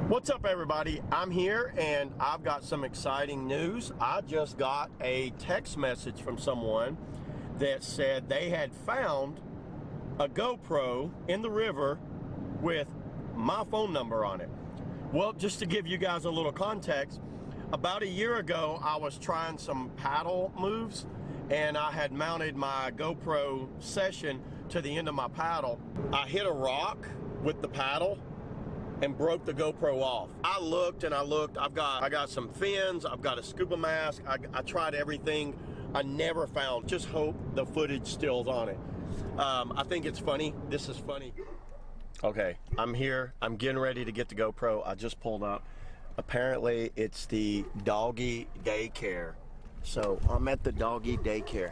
What's up, everybody? I'm here and I've got some exciting news. I just got a text message from someone that said they had found a GoPro in the river with my phone number on it. Well, just to give you guys a little context, about a year ago I was trying some paddle moves and I had mounted my GoPro session to the end of my paddle. I hit a rock with the paddle and broke the GoPro off. I looked and I looked. I got some fins. I've got a scuba mask. I tried everything. I never found. Just hope the footage still's on it. I think it's funny. This is funny. Okay, I'm here. I'm getting ready to get the GoPro. I just pulled up. Apparently, it's the doggy daycare. So I'm at the doggy daycare.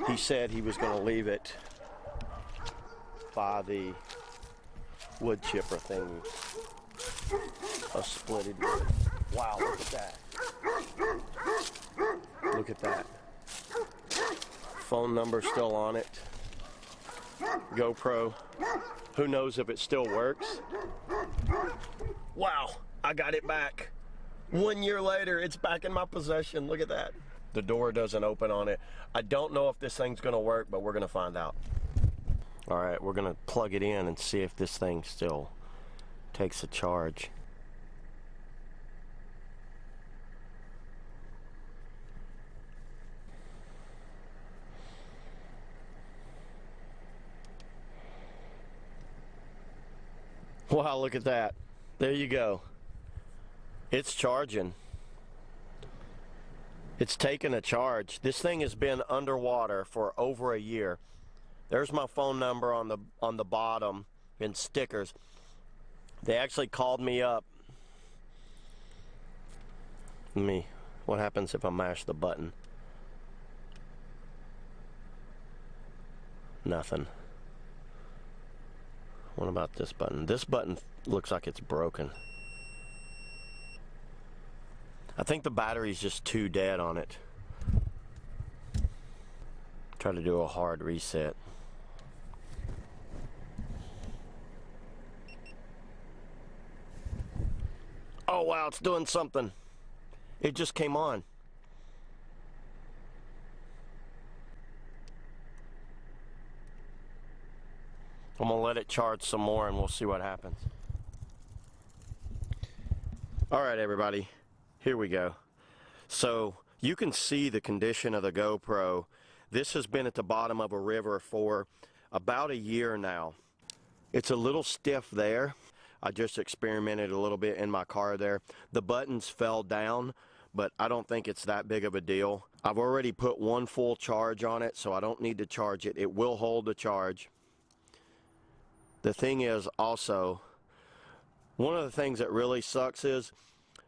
He said he was going to leave it by the wood chipper thingy. A splitted wood. Wow, look at that. Look at that. Phone number still on it. GoPro. Who knows if it still works? Wow, I got it back. 1 year later, it's back in my possession. Look at that. The door doesn't open on it. I don't know if this thing's gonna work, but we're gonna find out. All right, we're gonna plug it in and see if this thing still takes a charge. Wow, look at that. There you go. It's charging. It's taking a charge. This thing has been underwater for over a year. There's my phone number on the bottom in stickers. They actually called me up. What happens if I mash the button? Nothing. What about this button? This button looks like it's broken. I think the battery's just too dead on it. Try to do a hard reset. Oh wow, it's doing something. It just came on. I'm gonna let it charge some more and we'll see what happens. All right, everybody, here we go. So you can see the condition of the GoPro. This has been at the bottom of a river for about a year now. It's a little stiff there. I just experimented a little bit in my car there. The buttons fell down, but I don't think it's that big of a deal. I've already put one full charge on it, so I don't need to charge it. It will hold the charge. The thing is also, one of the things that really sucks is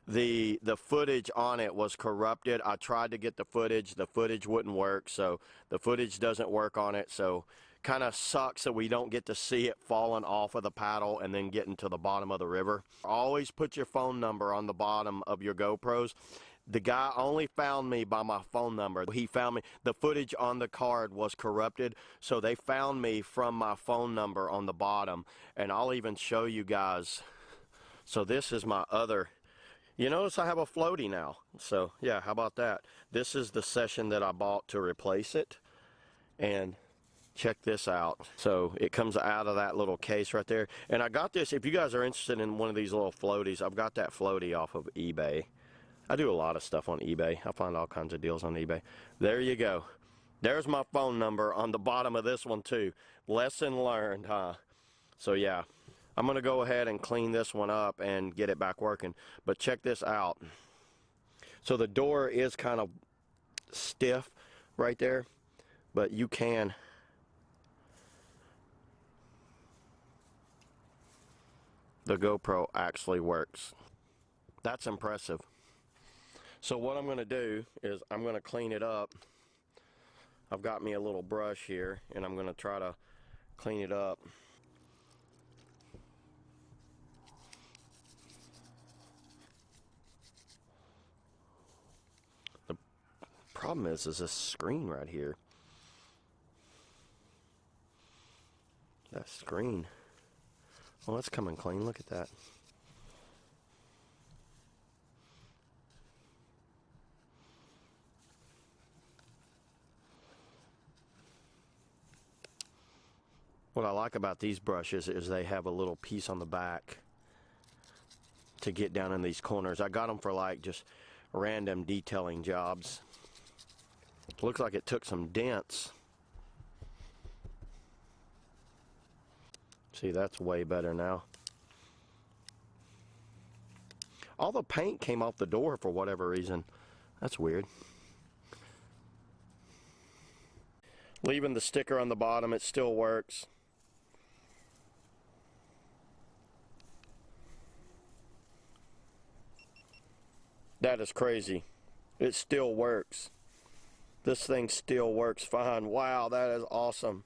the footage on it was corrupted. I tried to get the footage wouldn't work, so the footage doesn't work on it, so kind of sucks that we don't get to see it falling off of the paddle and then getting to the bottom of the river. Always put your phone number on the bottom of your GoPros. The guy only found me by my phone number. He found me. The footage on the card was corrupted, so they found me from my phone number on the bottom, and I'll even show you guys. So this is my other. You notice I have a floaty now. So yeah, how about that? This is the session that I bought to replace it, and check this out. So it comes out of that little case right there, and I got this. If you guys are interested in one of these little floaties, I've got that floaty off of eBay. I do a lot of stuff on eBay. I find all kinds of deals on eBay. There you go. There's my phone number on the bottom of this one too. Lesson learned, huh? So yeah, I'm gonna go ahead and clean this one up and get it back working. But check this out. So the door is kind of stiff right there, but you can. The GoPro actually works. That's impressive. So what I'm going to do is I'm going to clean it up. I've got me a little brush here and I'm going to try to clean it up. The problem is this screen right here. That screen. Well, it's coming clean. Look at that. What I like about these brushes is they have a little piece on the back to get down in these corners. I got them for like just random detailing jobs. Looks like it took some dents. See, that's way better now. All the paint came off the door for whatever reason. That's weird. Leaving the sticker on the bottom, it still works. That is crazy. It still works. This thing still works fine. Wow, that is awesome.